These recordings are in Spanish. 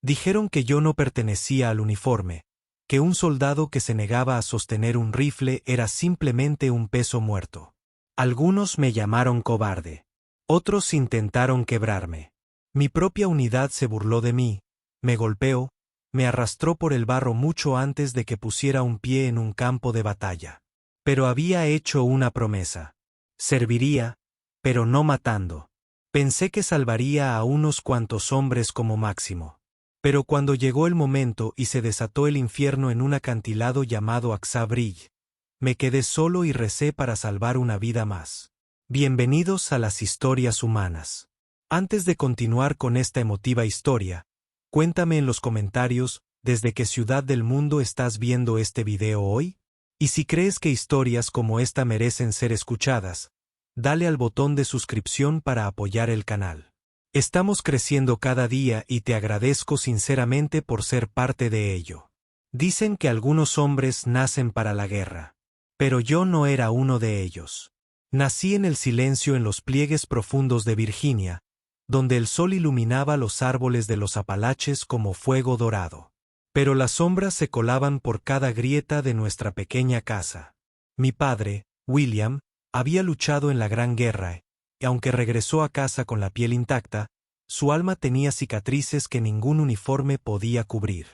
Dijeron que yo no pertenecía al uniforme, que un soldado que se negaba a sostener un rifle era simplemente un peso muerto. Algunos me llamaron cobarde. Otros intentaron quebrarme. Mi propia unidad se burló de mí, me golpeó, me arrastró por el barro mucho antes de que pusiera un pie en un campo de batalla. Pero había hecho una promesa. Serviría, pero no matando. Pensé que salvaría a unos cuantos hombres como máximo. Pero cuando llegó el momento y se desató el infierno en un acantilado llamado Aqsa Bridge, me quedé solo y recé para salvar una vida más. Bienvenidos a las historias humanas. Antes de continuar con esta emotiva historia, cuéntame en los comentarios desde qué ciudad del mundo estás viendo este video hoy, y si crees que historias como esta merecen ser escuchadas, dale al botón de suscripción para apoyar el canal. Estamos creciendo cada día y te agradezco sinceramente por ser parte de ello. Dicen que algunos hombres nacen para la guerra, pero yo no era uno de ellos. Nací en el silencio en los pliegues profundos de Virginia, donde el sol iluminaba los árboles de los Apalaches como fuego dorado. Pero las sombras se colaban por cada grieta de nuestra pequeña casa. Mi padre, William, había luchado en la Gran Guerra, y aunque regresó a casa con la piel intacta, su alma tenía cicatrices que ningún uniforme podía cubrir.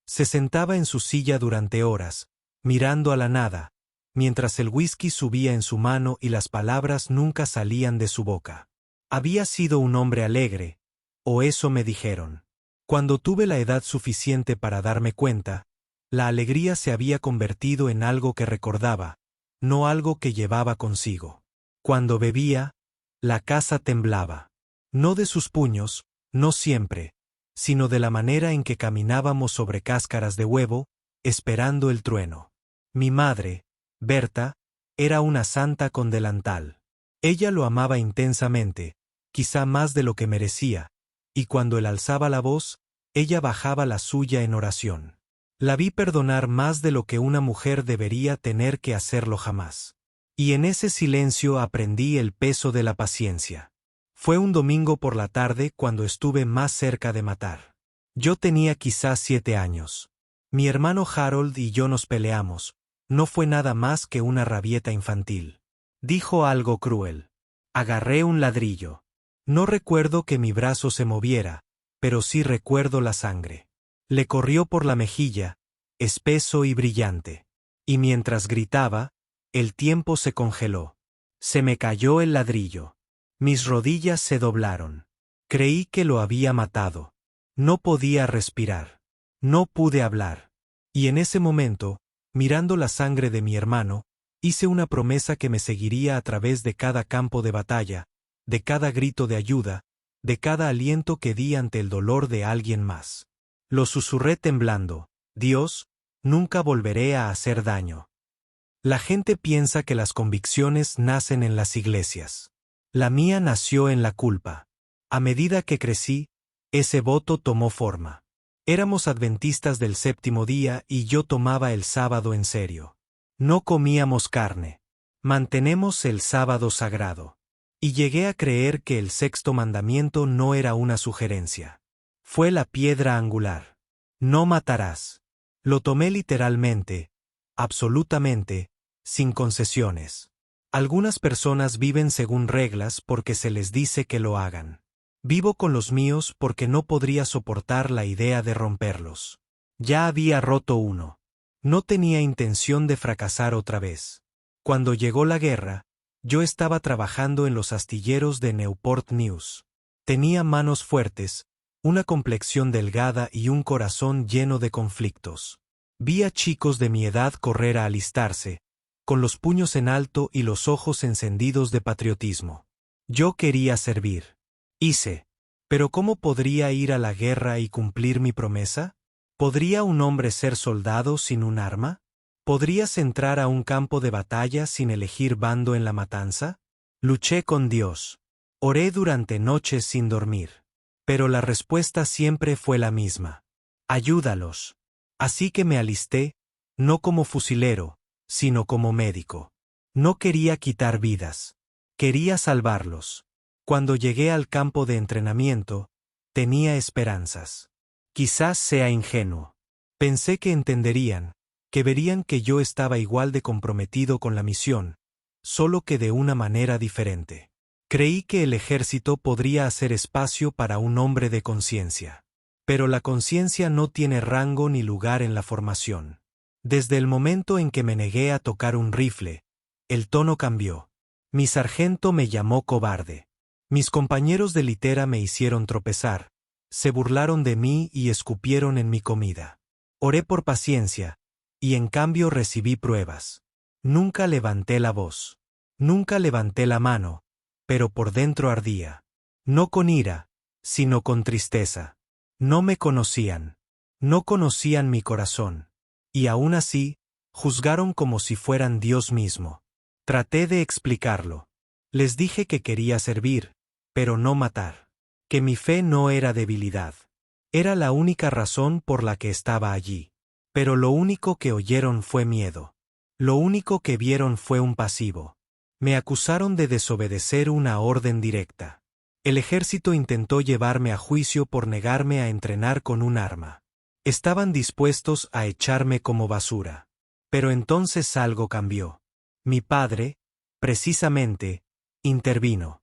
Se sentaba en su silla durante horas, mirando a la nada, mientras el whisky subía en su mano y las palabras nunca salían de su boca. Había sido un hombre alegre, o eso me dijeron. Cuando tuve la edad suficiente para darme cuenta, la alegría se había convertido en algo que recordaba, no algo que llevaba consigo. Cuando bebía, la casa temblaba. No de sus puños, no siempre, sino de la manera en que caminábamos sobre cáscaras de huevo, esperando el trueno. Mi madre, Berta, era una santa con delantal. Ella lo amaba intensamente, quizá más de lo que merecía, y cuando él alzaba la voz, ella bajaba la suya en oración. La vi perdonar más de lo que una mujer debería tener que hacerlo jamás. Y en ese silencio aprendí el peso de la paciencia. Fue un domingo por la tarde cuando estuve más cerca de matar. Yo tenía quizás 7 años. Mi hermano Harold y yo nos peleamos. No fue nada más que una rabieta infantil. Dijo algo cruel. Agarré un ladrillo. No recuerdo que mi brazo se moviera, pero sí recuerdo la sangre. Le corrió por la mejilla, espeso y brillante. Y mientras gritaba, el tiempo se congeló. Se me cayó el ladrillo. Mis rodillas se doblaron. Creí que lo había matado. No podía respirar. No pude hablar. Y en ese momento, mirando la sangre de mi hermano, hice una promesa que me seguiría a través de cada campo de batalla, de cada grito de ayuda, de cada aliento que di ante el dolor de alguien más. Lo susurré temblando: Dios, nunca volveré a hacer daño. La gente piensa que las convicciones nacen en las iglesias. La mía nació en la culpa. A medida que crecí, ese voto tomó forma. Éramos adventistas del séptimo día y yo tomaba el sábado en serio. No comíamos carne. Mantenemos el sábado sagrado. Y llegué a creer que el sexto mandamiento no era una sugerencia. Fue la piedra angular. No matarás. Lo tomé literalmente, absolutamente, sin concesiones. Algunas personas viven según reglas porque se les dice que lo hagan. Vivo con los míos porque no podría soportar la idea de romperlos. Ya había roto uno. No tenía intención de fracasar otra vez. Cuando llegó la guerra, yo estaba trabajando en los astilleros de Newport News. Tenía manos fuertes, una complexión delgada y un corazón lleno de conflictos. Vi a chicos de mi edad correr a alistarse, con los puños en alto y los ojos encendidos de patriotismo. Yo quería servir. Hice. ¿Pero cómo podría ir a la guerra y cumplir mi promesa? ¿Podría un hombre ser soldado sin un arma? ¿Podrías entrar a un campo de batalla sin elegir bando en la matanza? Luché con Dios. Oré durante noches sin dormir. Pero la respuesta siempre fue la misma. Ayúdalos. Así que me alisté, no como fusilero, sino como médico. No quería quitar vidas. Quería salvarlos. Cuando llegué al campo de entrenamiento, tenía esperanzas. Quizás sea ingenuo. Pensé que entenderían, que verían que yo estaba igual de comprometido con la misión, solo que de una manera diferente. Creí que el ejército podría hacer espacio para un hombre de conciencia. Pero la conciencia no tiene rango ni lugar en la formación. Desde el momento en que me negué a tocar un rifle, el tono cambió. Mi sargento me llamó cobarde. Mis compañeros de litera me hicieron tropezar, se burlaron de mí y escupieron en mi comida. Oré por paciencia, y en cambio recibí pruebas. Nunca levanté la voz. Nunca levanté la mano, pero por dentro ardía. No con ira, sino con tristeza. No me conocían. No conocían mi corazón. Y aún así, juzgaron como si fueran Dios mismo. Traté de explicarlo. Les dije que quería servir, pero no matar. Que mi fe no era debilidad. Era la única razón por la que estaba allí. Pero lo único que oyeron fue miedo. Lo único que vieron fue un pasivo. Me acusaron de desobedecer una orden directa. El ejército intentó llevarme a juicio por negarme a entrenar con un arma. Estaban dispuestos a echarme como basura. Pero entonces algo cambió. Mi padre, precisamente, intervino.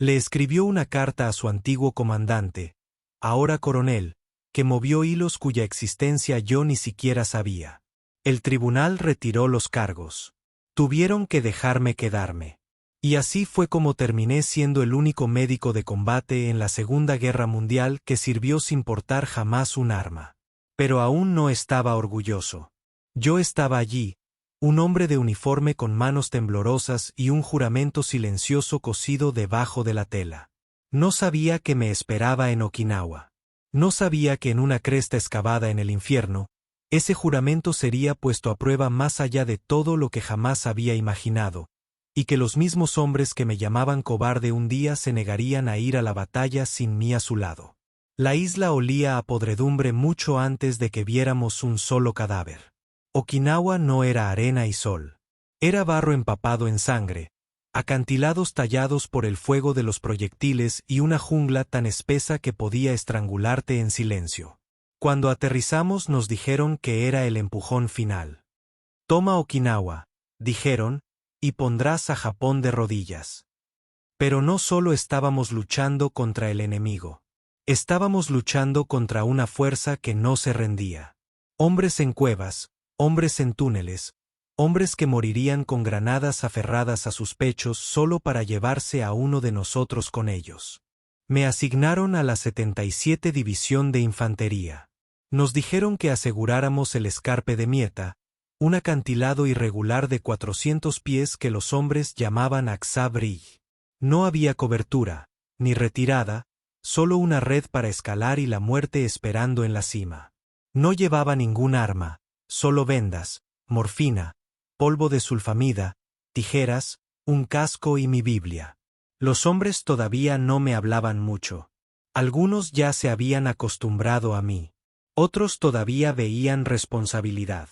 Le escribió una carta a su antiguo comandante, ahora coronel, que movió hilos cuya existencia yo ni siquiera sabía. El tribunal retiró los cargos. Tuvieron que dejarme quedarme. Y así fue como terminé siendo el único médico de combate en la Segunda Guerra Mundial que sirvió sin portar jamás un arma. Pero aún no estaba orgulloso. Yo estaba allí, un hombre de uniforme con manos temblorosas y un juramento silencioso cosido debajo de la tela. No sabía que me esperaba en Okinawa. No sabía que en una cresta excavada en el infierno, ese juramento sería puesto a prueba más allá de todo lo que jamás había imaginado, y que los mismos hombres que me llamaban cobarde un día se negarían a ir a la batalla sin mí a su lado. La isla olía a podredumbre mucho antes de que viéramos un solo cadáver. Okinawa no era arena y sol. Era barro empapado en sangre, acantilados tallados por el fuego de los proyectiles y una jungla tan espesa que podía estrangularte en silencio. Cuando aterrizamos nos dijeron que era el empujón final. Toma Okinawa, dijeron, y pondrás a Japón de rodillas. Pero no solo estábamos luchando contra el enemigo. Estábamos luchando contra una fuerza que no se rendía. Hombres en cuevas, hombres en túneles, hombres que morirían con granadas aferradas a sus pechos solo para llevarse a uno de nosotros con ellos. Me asignaron a la 77 División de Infantería. Nos dijeron que aseguráramos el escarpe de Mieta, un acantilado irregular de 400 pies que los hombres llamaban Aksa-Bridge. No había cobertura, ni retirada, solo una red para escalar y la muerte esperando en la cima. No llevaba ningún arma, solo vendas, morfina, polvo de sulfamida, tijeras, un casco y mi Biblia. Los hombres todavía no me hablaban mucho. Algunos ya se habían acostumbrado a mí. Otros todavía veían responsabilidad.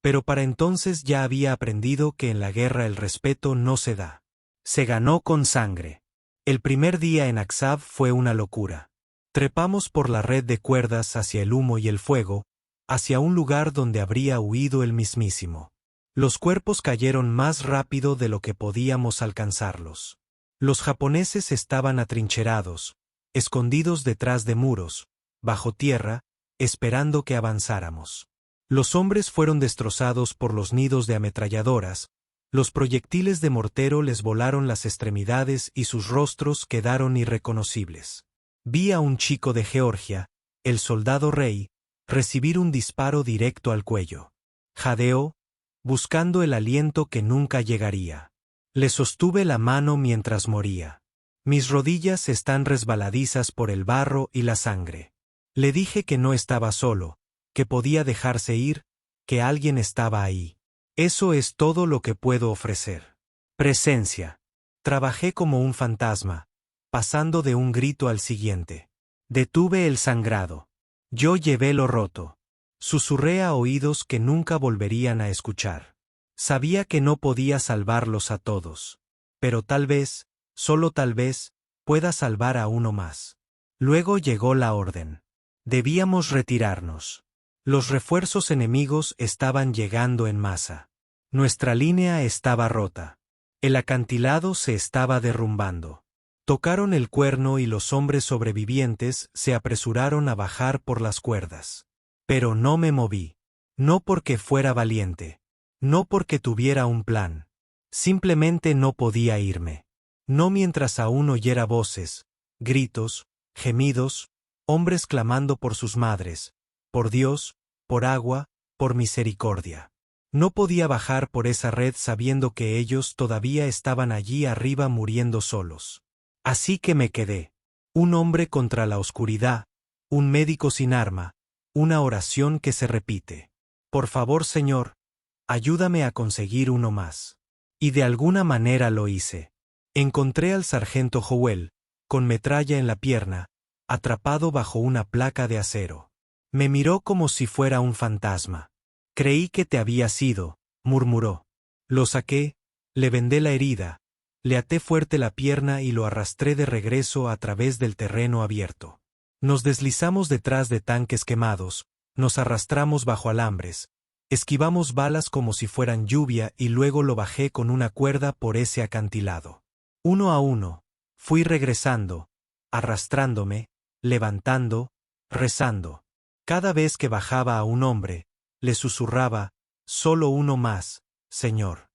Pero para entonces ya había aprendido que en la guerra el respeto no se da. Se ganó con sangre. El primer día en Aksab fue una locura. Trepamos por la red de cuerdas hacia el humo y el fuego, hacia un lugar donde habría huido el mismísimo. Los cuerpos cayeron más rápido de lo que podíamos alcanzarlos. Los japoneses estaban atrincherados, escondidos detrás de muros, bajo tierra, esperando que avanzáramos. Los hombres fueron destrozados por los nidos de ametralladoras, los proyectiles de mortero les volaron las extremidades y sus rostros quedaron irreconocibles. Vi a un chico de Georgia, el soldado rey, recibir un disparo directo al cuello. Jadeó, buscando el aliento que nunca llegaría. Le sostuve la mano mientras moría. Mis rodillas están resbaladizas por el barro y la sangre. Le dije que no estaba solo, que podía dejarse ir, que alguien estaba ahí. Eso es todo lo que puedo ofrecer. Presencia. Trabajé como un fantasma, pasando de un grito al siguiente. Detuve el sangrado. Yo llevé lo roto. Susurré a oídos que nunca volverían a escuchar. Sabía que no podía salvarlos a todos. Pero tal vez, solo tal vez, pueda salvar a uno más. Luego llegó la orden. Debíamos retirarnos. Los refuerzos enemigos estaban llegando en masa. Nuestra línea estaba rota. El acantilado se estaba derrumbando. Tocaron el cuerno y los hombres sobrevivientes se apresuraron a bajar por las cuerdas. Pero no me moví. No porque fuera valiente. No porque tuviera un plan. Simplemente no podía irme. No mientras aún oyera voces, gritos, gemidos, hombres clamando por sus madres, por Dios, por agua, por misericordia. No podía bajar por esa red sabiendo que ellos todavía estaban allí arriba muriendo solos. Así que me quedé. Un hombre contra la oscuridad, un médico sin arma, una oración que se repite. Por favor, Señor, ayúdame a conseguir uno más. Y de alguna manera lo hice. Encontré al sargento Howell, con metralla en la pierna, atrapado bajo una placa de acero. Me miró como si fuera un fantasma. Creí que te habías ido, murmuró. Lo saqué, le vendé la herida, le até fuerte la pierna y lo arrastré de regreso a través del terreno abierto. Nos deslizamos detrás de tanques quemados, nos arrastramos bajo alambres, esquivamos balas como si fueran lluvia y luego lo bajé con una cuerda por ese acantilado. Uno a uno, fui regresando, arrastrándome, levantando, rezando. Cada vez que bajaba a un hombre, le susurraba, solo uno más, Señor.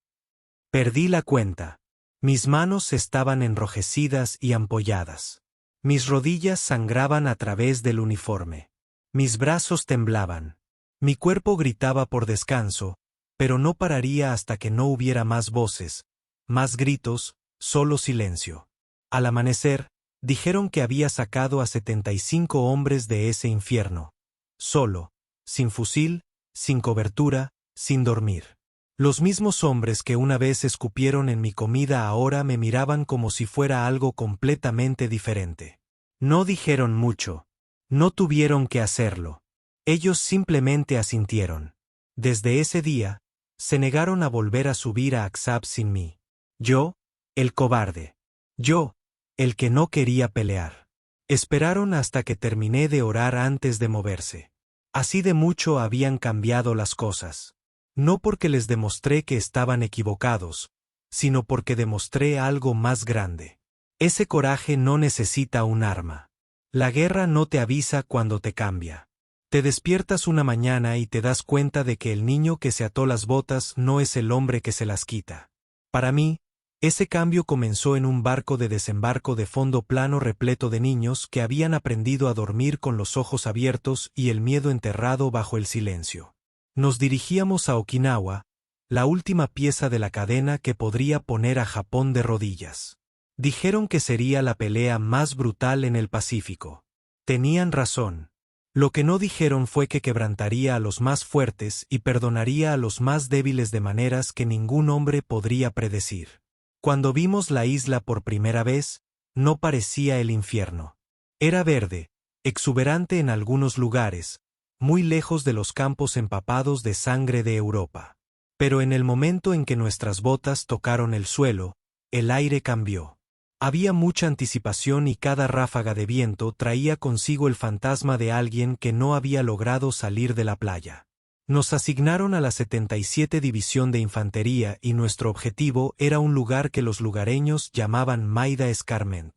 Perdí la cuenta. Mis manos estaban enrojecidas y ampolladas. Mis rodillas sangraban a través del uniforme. Mis brazos temblaban. Mi cuerpo gritaba por descanso, pero no pararía hasta que no hubiera más voces, más gritos, solo silencio. Al amanecer, dijeron que había sacado a 75 hombres de ese infierno. Solo, sin fusil, sin cobertura, sin dormir. Los mismos hombres que una vez escupieron en mi comida ahora me miraban como si fuera algo completamente diferente. No dijeron mucho. No tuvieron que hacerlo. Ellos simplemente asintieron. Desde ese día, se negaron a volver a subir a Aqsab sin mí. Yo, el cobarde. Yo, el que no quería pelear. Esperaron hasta que terminé de orar antes de moverse. Así de mucho habían cambiado las cosas. No porque les demostré que estaban equivocados, sino porque demostré algo más grande. Ese coraje no necesita un arma. La guerra no te avisa cuando te cambia. Te despiertas una mañana y te das cuenta de que el niño que se ató las botas no es el hombre que se las quita. Para mí, ese cambio comenzó en un barco de desembarco de fondo plano repleto de niños que habían aprendido a dormir con los ojos abiertos y el miedo enterrado bajo el silencio. Nos dirigíamos a Okinawa, la última pieza de la cadena que podría poner a Japón de rodillas. Dijeron que sería la pelea más brutal en el Pacífico. Tenían razón. Lo que no dijeron fue que quebrantaría a los más fuertes y perdonaría a los más débiles de maneras que ningún hombre podría predecir. Cuando vimos la isla por primera vez, no parecía el infierno. Era verde, exuberante en algunos lugares, muy lejos de los campos empapados de sangre de Europa. Pero en el momento en que nuestras botas tocaron el suelo, el aire cambió. Había mucha anticipación y cada ráfaga de viento traía consigo el fantasma de alguien que no había logrado salir de la playa. Nos asignaron a la 77 División de Infantería y nuestro objetivo era un lugar que los lugareños llamaban Maida Escarment.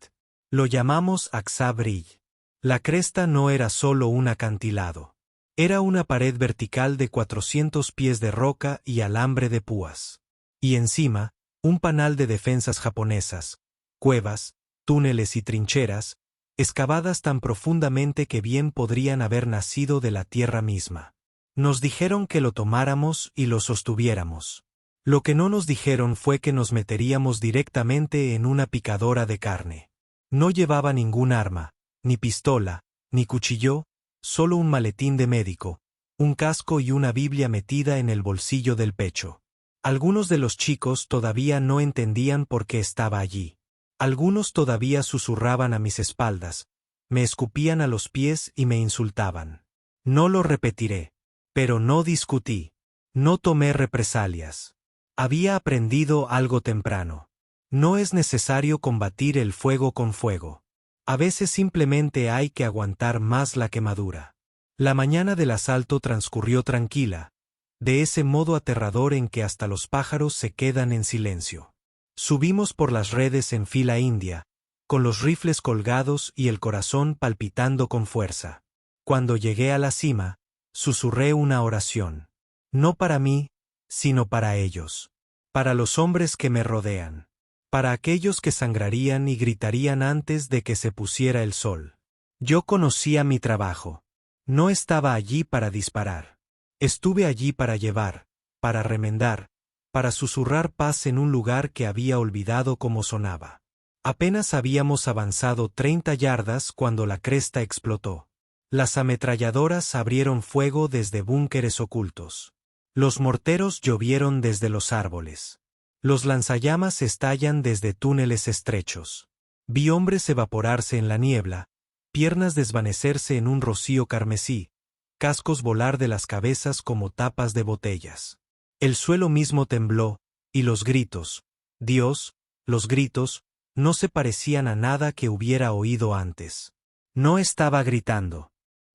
Lo llamamos Aqsab Ridge. La cresta no era solo un acantilado. Era una pared vertical de 400 pies de roca y alambre de púas. Y encima, un panal de defensas japonesas, cuevas, túneles y trincheras, excavadas tan profundamente que bien podrían haber nacido de la tierra misma. Nos dijeron que lo tomáramos y lo sostuviéramos. Lo que no nos dijeron fue que nos meteríamos directamente en una picadora de carne. No llevaba ningún arma, ni pistola, ni cuchillo, solo un maletín de médico, un casco y una Biblia metida en el bolsillo del pecho. Algunos de los chicos todavía no entendían por qué estaba allí. Algunos todavía susurraban a mis espaldas, me escupían a los pies y me insultaban. No lo repetiré, pero no discutí, no tomé represalias. Había aprendido algo temprano. No es necesario combatir el fuego con fuego. A veces simplemente hay que aguantar más la quemadura. La mañana del asalto transcurrió tranquila, de ese modo aterrador en que hasta los pájaros se quedan en silencio. Subimos por las redes en fila india, con los rifles colgados y el corazón palpitando con fuerza. Cuando llegué a la cima, susurré una oración. No para mí, sino para ellos. Para los hombres que me rodean. Para aquellos que sangrarían y gritarían antes de que se pusiera el sol. Yo conocía mi trabajo. No estaba allí para disparar. Estuve allí para llevar, para remendar, para susurrar paz en un lugar que había olvidado cómo sonaba. Apenas habíamos avanzado 30 yardas cuando la cresta explotó. Las ametralladoras abrieron fuego desde búnkeres ocultos. Los morteros llovieron desde los árboles. Los lanzallamas estallan desde túneles estrechos. Vi hombres evaporarse en la niebla, piernas desvanecerse en un rocío carmesí, cascos volar de las cabezas como tapas de botellas. El suelo mismo tembló, y los gritos, Dios, los gritos, no se parecían a nada que hubiera oído antes. No estaba gritando.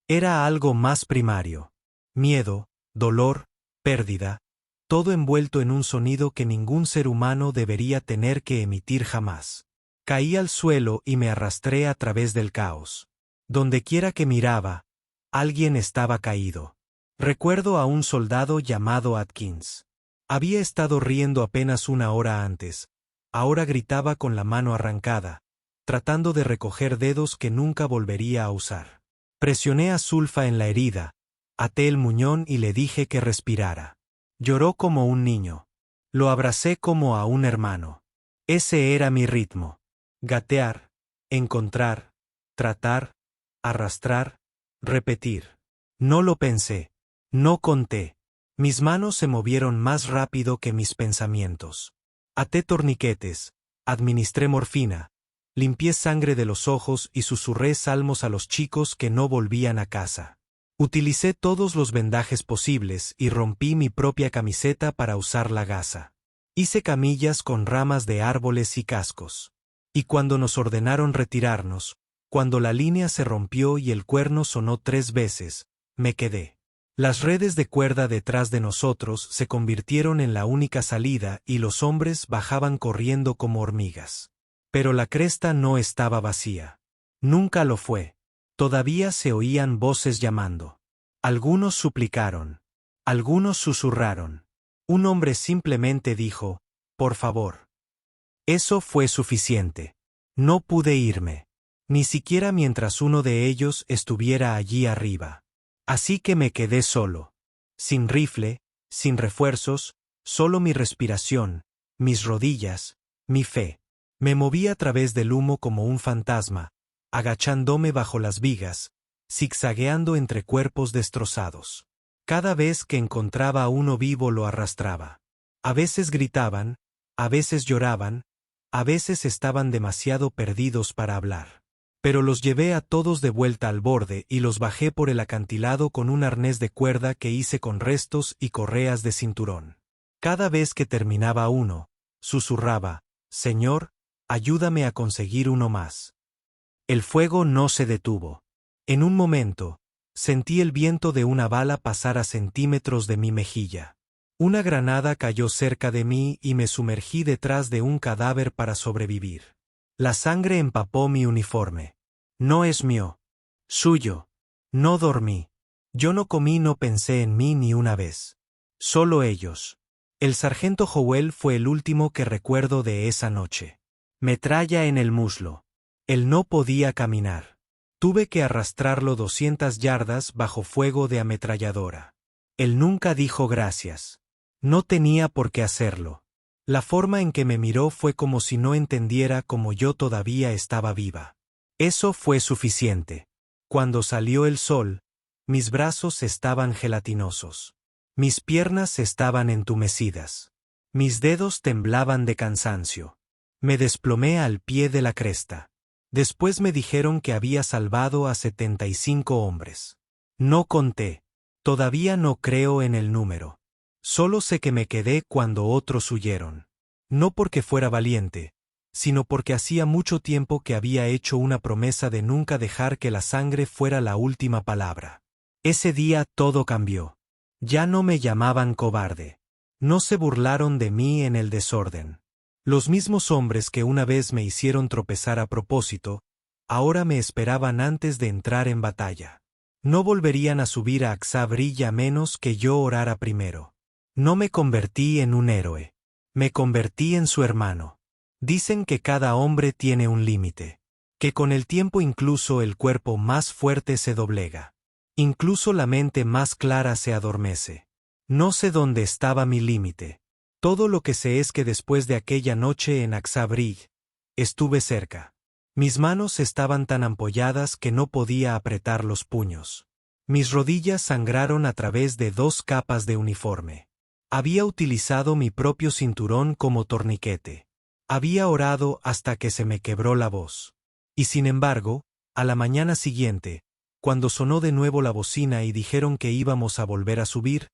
Era algo más primario. Miedo, dolor, pérdida, todo envuelto en un sonido que ningún ser humano debería tener que emitir jamás. Caí al suelo y me arrastré a través del caos. Dondequiera que miraba, alguien estaba caído. Recuerdo a un soldado llamado Atkins. Había estado riendo apenas una hora antes. Ahora gritaba con la mano arrancada, tratando de recoger dedos que nunca volvería a usar. Presioné a Zulfa en la herida, até el muñón y le dije que respirara. Lloró como un niño. Lo abracé como a un hermano. Ese era mi ritmo. Gatear, encontrar, tratar, arrastrar, repetir. No lo pensé. No conté. Mis manos se movieron más rápido que mis pensamientos. Até torniquetes, administré morfina, limpié sangre de los ojos y susurré salmos a los chicos que no volvían a casa. Utilicé todos los vendajes posibles y rompí mi propia camiseta para usar la gasa. Hice camillas con ramas de árboles y cascos. Y cuando nos ordenaron retirarnos, cuando la línea se rompió y el cuerno sonó 3 veces, me quedé. Las redes de cuerda detrás de nosotros se convirtieron en la única salida y los hombres bajaban corriendo como hormigas. Pero la cresta no estaba vacía. Nunca lo fue. Todavía se oían voces llamando. Algunos suplicaron. Algunos susurraron. Un hombre simplemente dijo, «Por favor». Eso fue suficiente. No pude irme. Ni siquiera mientras uno de ellos estuviera allí arriba. Así que me quedé solo. Sin rifle, sin refuerzos, solo mi respiración, mis rodillas, mi fe. Me moví a través del humo como un fantasma, agachándome bajo las vigas, zigzagueando entre cuerpos destrozados. Cada vez que encontraba a uno vivo lo arrastraba. A veces gritaban, a veces lloraban, a veces estaban demasiado perdidos para hablar. Pero los llevé a todos de vuelta al borde y los bajé por el acantilado con un arnés de cuerda que hice con restos y correas de cinturón. Cada vez que terminaba uno, susurraba, «Señor, ayúdame a conseguir uno más». El fuego no se detuvo. En un momento, sentí el viento de una bala pasar a centímetros de mi mejilla. Una granada cayó cerca de mí y me sumergí detrás de un cadáver para sobrevivir. La sangre empapó mi uniforme. No es mío. Suyo. No dormí. Yo no comí, no pensé en mí ni una vez. Solo ellos. El sargento Howell fue el último que recuerdo de esa noche. Metralla en el muslo. Él no podía caminar. Tuve que arrastrarlo 200 yardas bajo fuego de ametralladora. Él nunca dijo gracias. No tenía por qué hacerlo. La forma en que me miró fue como si no entendiera cómo yo todavía estaba viva. Eso fue suficiente. Cuando salió el sol, mis brazos estaban gelatinosos. Mis piernas estaban entumecidas. Mis dedos temblaban de cansancio. Me desplomé al pie de la cresta. Después me dijeron que había salvado a 75 hombres. No conté. Todavía no creo en el número. Solo sé que me quedé cuando otros huyeron. No porque fuera valiente, sino porque hacía mucho tiempo que había hecho una promesa de nunca dejar que la sangre fuera la última palabra. Ese día todo cambió. Ya no me llamaban cobarde. No se burlaron de mí en el desorden. Los mismos hombres que una vez me hicieron tropezar a propósito, ahora me esperaban antes de entrar en batalla. No volverían a subir a Aksa-Brilla a menos que yo orara primero. No me convertí en un héroe. Me convertí en su hermano. Dicen que cada hombre tiene un límite. Que con el tiempo incluso el cuerpo más fuerte se doblega. Incluso la mente más clara se adormece. No sé dónde estaba mi límite. Todo lo que sé es que después de aquella noche en Aksa-Brilla, estuve cerca. Mis manos estaban tan ampolladas que no podía apretar los puños. Mis rodillas sangraron a través de 2 capas de uniforme. Había utilizado mi propio cinturón como torniquete. Había orado hasta que se me quebró la voz. Y sin embargo, a la mañana siguiente, cuando sonó de nuevo la bocina y dijeron que íbamos a volver a subir,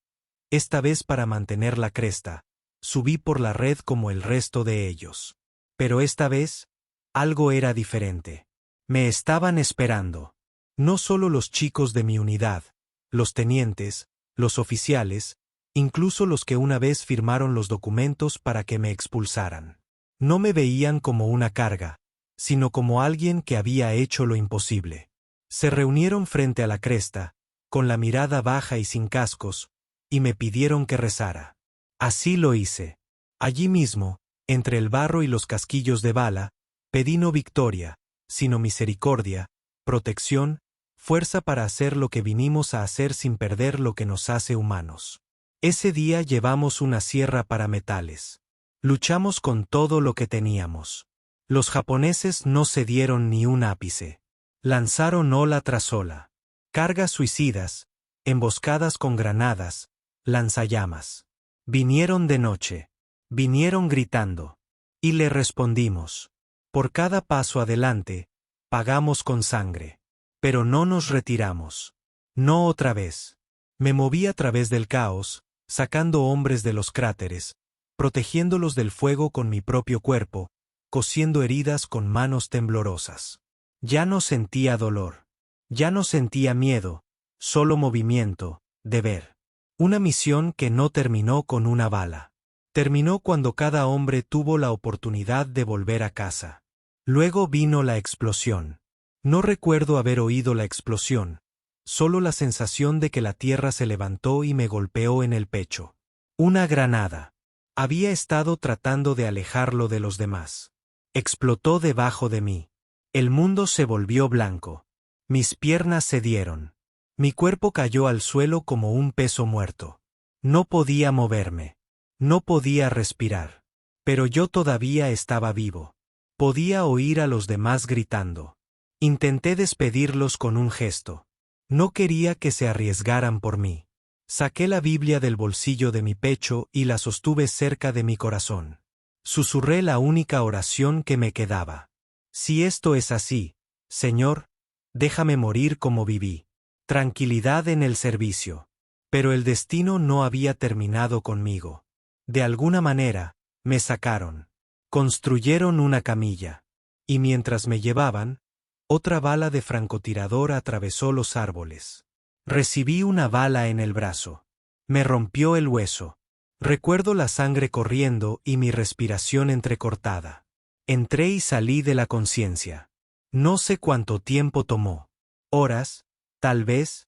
esta vez para mantener la cresta, subí por la red como el resto de ellos. Pero esta vez, algo era diferente. Me estaban esperando. No solo los chicos de mi unidad, los tenientes, los oficiales, incluso los que una vez firmaron los documentos para que me expulsaran. No me veían como una carga, sino como alguien que había hecho lo imposible. Se reunieron frente a la cresta, con la mirada baja y sin cascos, y me pidieron que rezara. Así lo hice. Allí mismo, entre el barro y los casquillos de bala, pedí no victoria, sino misericordia, protección, fuerza para hacer lo que vinimos a hacer sin perder lo que nos hace humanos. Ese día llevamos una sierra para metales. Luchamos con todo lo que teníamos. Los japoneses no cedieron ni un ápice. Lanzaron ola tras ola. Cargas suicidas, emboscadas con granadas, lanzallamas. Vinieron de noche. Vinieron gritando. Y le respondimos. Por cada paso adelante, pagamos con sangre. Pero no nos retiramos. No otra vez. Me moví a través del caos, sacando hombres de los cráteres, protegiéndolos del fuego con mi propio cuerpo, cosiendo heridas con manos temblorosas. Ya no sentía dolor. Ya no sentía miedo, solo movimiento, deber. Una misión que no terminó con una bala. Terminó cuando cada hombre tuvo la oportunidad de volver a casa. Luego vino la explosión. No recuerdo haber oído la explosión, solo la sensación de que la tierra se levantó y me golpeó en el pecho. Una granada. Había estado tratando de alejarlo de los demás. Explotó debajo de mí. El mundo se volvió blanco. Mis piernas cedieron. Mi cuerpo cayó al suelo como un peso muerto. No podía moverme. No podía respirar. Pero yo todavía estaba vivo. Podía oír a los demás gritando. Intenté despedirlos con un gesto. No quería que se arriesgaran por mí. Saqué la Biblia del bolsillo de mi pecho y la sostuve cerca de mi corazón. Susurré la única oración que me quedaba. Si esto es así, Señor, déjame morir como viví. Tranquilidad en el servicio. Pero el destino no había terminado conmigo. De alguna manera, me sacaron. Construyeron una camilla. Y mientras me llevaban, otra bala de francotirador atravesó los árboles. Recibí una bala en el brazo. Me rompió el hueso. Recuerdo la sangre corriendo y mi respiración entrecortada. Entré y salí de la conciencia. No sé cuánto tiempo tomó. Horas, tal vez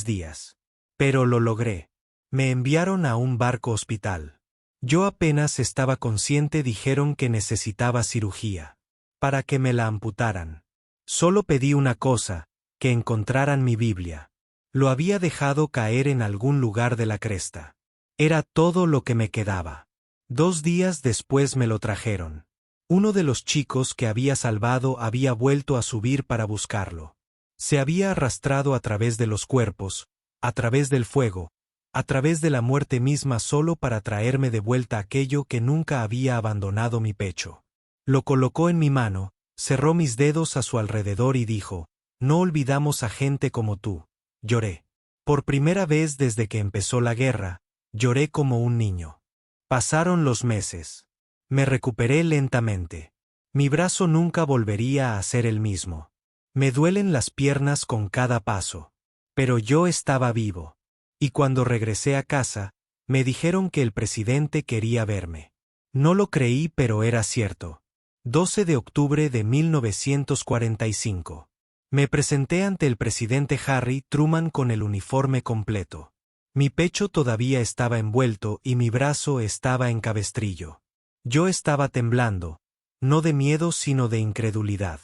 días. Pero lo logré. Me enviaron a un barco hospital. Yo apenas estaba consciente, dijeron que necesitaba cirugía. Para que me la amputaran. Solo pedí una cosa, que encontraran mi Biblia. Lo había dejado caer en algún lugar de la cresta. Era todo lo que me quedaba. 2 días después me lo trajeron. Uno de los chicos que había salvado había vuelto a subir para buscarlo. Se había arrastrado a través de los cuerpos, a través del fuego, a través de la muerte misma solo para traerme de vuelta aquello que nunca había abandonado mi pecho. Lo colocó en mi mano, cerró mis dedos a su alrededor y dijo, no olvidamos a gente como tú. Lloré. Por primera vez desde que empezó la guerra, lloré como un niño. Pasaron los meses. Me recuperé lentamente. Mi brazo nunca volvería a ser el mismo. Me duelen las piernas con cada paso. Pero yo estaba vivo. Y cuando regresé a casa, me dijeron que el presidente quería verme. No lo creí, pero era cierto. 12 de octubre de 1945. Me presenté ante el presidente Harry Truman con el uniforme completo. Mi pecho todavía estaba envuelto y mi brazo estaba en cabestrillo. Yo estaba temblando, no de miedo sino de incredulidad.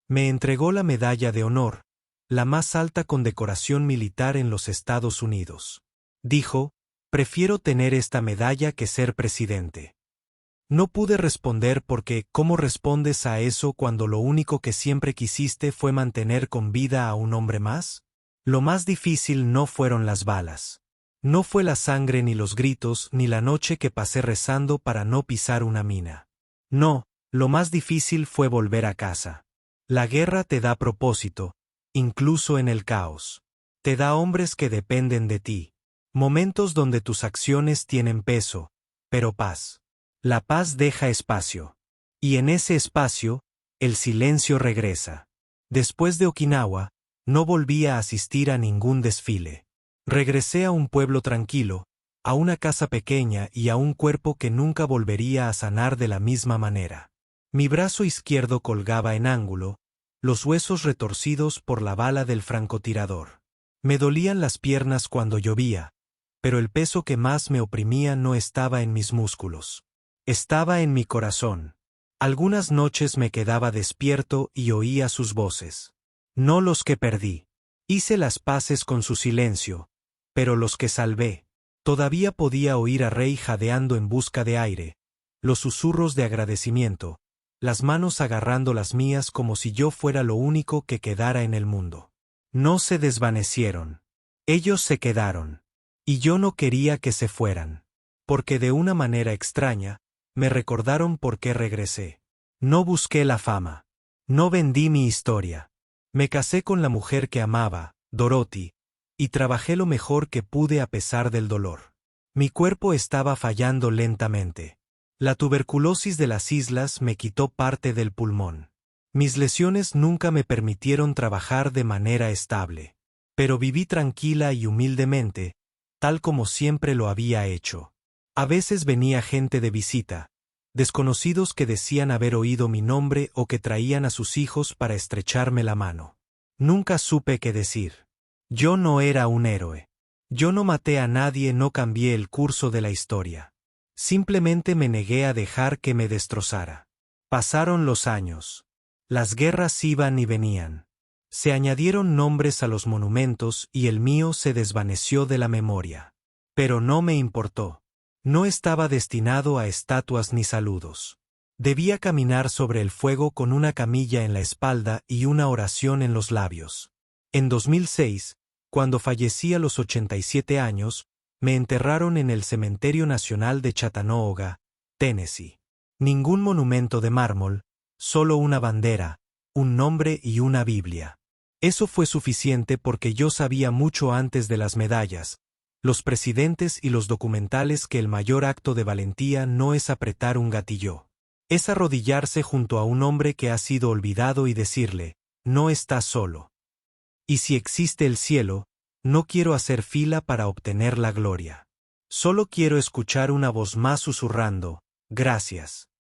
Me entregó la medalla de honor, la más alta condecoración militar en los Estados Unidos. Dijo, prefiero tener esta medalla que ser presidente. No pude responder porque, ¿cómo respondes a eso cuando lo único que siempre quisiste fue mantener con vida a un hombre más? Lo más difícil no fueron las balas. No fue la sangre ni los gritos ni la noche que pasé rezando para no pisar una mina. No, lo más difícil fue volver a casa. La guerra te da propósito, incluso en el caos. Te da hombres que dependen de ti. Momentos donde tus acciones tienen peso, pero paz. La paz deja espacio. Y en ese espacio, el silencio regresa. Después de Okinawa, no volví a asistir a ningún desfile. Regresé a un pueblo tranquilo, a una casa pequeña y a un cuerpo que nunca volvería a sanar de la misma manera. Mi brazo izquierdo colgaba en ángulo, los huesos retorcidos por la bala del francotirador. Me dolían las piernas cuando llovía, pero el peso que más me oprimía no estaba en mis músculos. Estaba en mi corazón. Algunas noches me quedaba despierto y oía sus voces. No los que perdí. Hice las paces con su silencio, pero los que salvé. Todavía podía oír a Rey jadeando en busca de aire, los susurros de agradecimiento, las manos agarrando las mías como si yo fuera lo único que quedara en el mundo. No se desvanecieron. Ellos se quedaron. Y yo no quería que se fueran. Porque de una manera extraña, me recordaron por qué regresé. No busqué la fama. No vendí mi historia. Me casé con la mujer que amaba, Dorothy, y trabajé lo mejor que pude a pesar del dolor. Mi cuerpo estaba fallando lentamente. La tuberculosis de las islas me quitó parte del pulmón. Mis lesiones nunca me permitieron trabajar de manera estable. Pero viví tranquila y humildemente, tal como siempre lo había hecho. A veces venía gente de visita, desconocidos que decían haber oído mi nombre o que traían a sus hijos para estrecharme la mano. Nunca supe qué decir. Yo no era un héroe. Yo no maté a nadie, no cambié el curso de la historia. Simplemente me negué a dejar que me destrozara. Pasaron los años. Las guerras iban y venían. Se añadieron nombres a los monumentos y el mío se desvaneció de la memoria. Pero no me importó. No estaba destinado a estatuas ni saludos. Debía caminar sobre el fuego con una camilla en la espalda y una oración en los labios. En 2006, cuando fallecí a los 87 años, me enterraron en el Cementerio Nacional de Chattanooga, Tennessee. Ningún monumento de mármol, solo una bandera, un nombre y una Biblia. Eso fue suficiente porque yo sabía mucho antes de las medallas, los presidentes y los documentales que el mayor acto de valentía no es apretar un gatillo. Es arrodillarse junto a un hombre que ha sido olvidado y decirle, no estás solo. Y si existe el cielo, no quiero hacer fila para obtener la gloria. Solo quiero escuchar una voz más susurrando, gracias.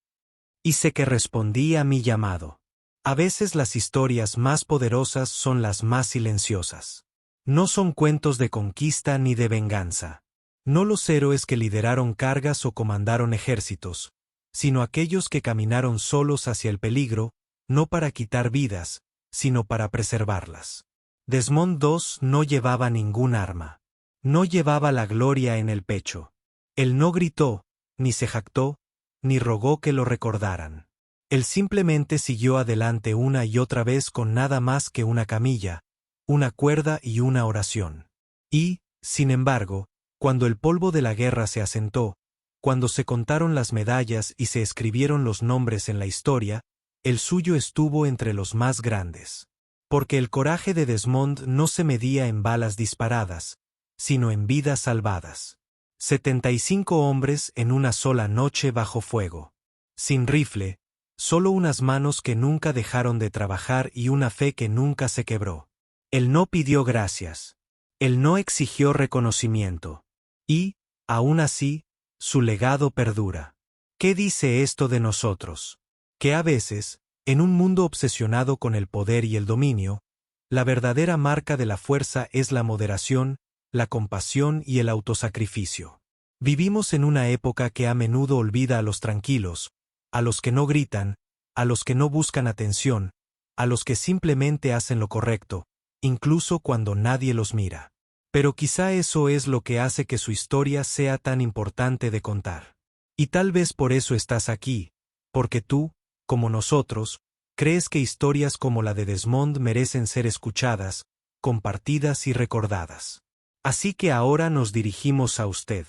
Y sé que respondí a mi llamado. A veces las historias más poderosas son las más silenciosas. No son cuentos de conquista ni de venganza. No los héroes que lideraron cargas o comandaron ejércitos, sino aquellos que caminaron solos hacia el peligro, no para quitar vidas, sino para preservarlas. Desmond II no llevaba ningún arma. No llevaba la gloria en el pecho. Él no gritó, ni se jactó, ni rogó que lo recordaran. Él simplemente siguió adelante una y otra vez con nada más que una camilla, una cuerda y una oración. Y, sin embargo, cuando el polvo de la guerra se asentó, cuando se contaron las medallas y se escribieron los nombres en la historia, el suyo estuvo entre los más grandes. Porque el coraje de Desmond no se medía en balas disparadas, sino en vidas salvadas. 75 hombres en una sola noche bajo fuego. Sin rifle, Solo unas manos que nunca dejaron de trabajar y una fe que nunca se quebró. Él no pidió gracias. Él no exigió reconocimiento. Y, aún así, su legado perdura. ¿Qué dice esto de nosotros? Que a veces, en un mundo obsesionado con el poder y el dominio, la verdadera marca de la fuerza es la moderación, la compasión y el autosacrificio. Vivimos en una época que a menudo olvida a los tranquilos, a los que no gritan, a los que no buscan atención, a los que simplemente hacen lo correcto, incluso cuando nadie los mira. Pero quizá eso es lo que hace que su historia sea tan importante de contar. Y tal vez por eso estás aquí, porque tú, como nosotros, crees que historias como la de Desmond merecen ser escuchadas, compartidas y recordadas. Así que ahora nos dirigimos a usted.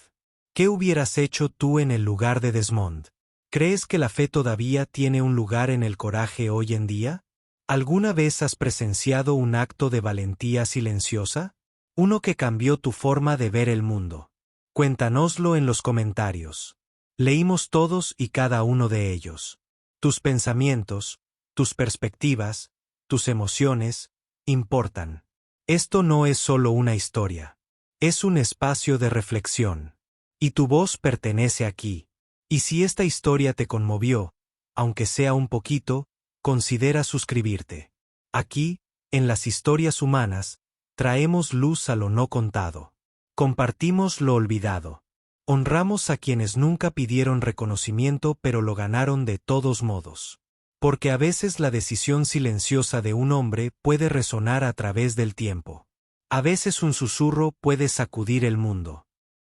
¿Qué hubieras hecho tú en el lugar de Desmond? ¿Crees que la fe todavía tiene un lugar en el coraje hoy en día? ¿Alguna vez has presenciado un acto de valentía silenciosa? Uno que cambió tu forma de ver el mundo. Cuéntanoslo en los comentarios. Leímos todos y cada uno de ellos. Tus pensamientos, tus perspectivas, tus emociones, importan. Esto no es solo una historia. Es un espacio de reflexión. Y tu voz pertenece aquí. Y si esta historia te conmovió, aunque sea un poquito, considera suscribirte. Aquí, en las historias humanas, traemos luz a lo no contado. Compartimos lo olvidado. Honramos a quienes nunca pidieron reconocimiento pero lo ganaron de todos modos. Porque a veces la decisión silenciosa de un hombre puede resonar a través del tiempo. A veces un susurro puede sacudir el mundo.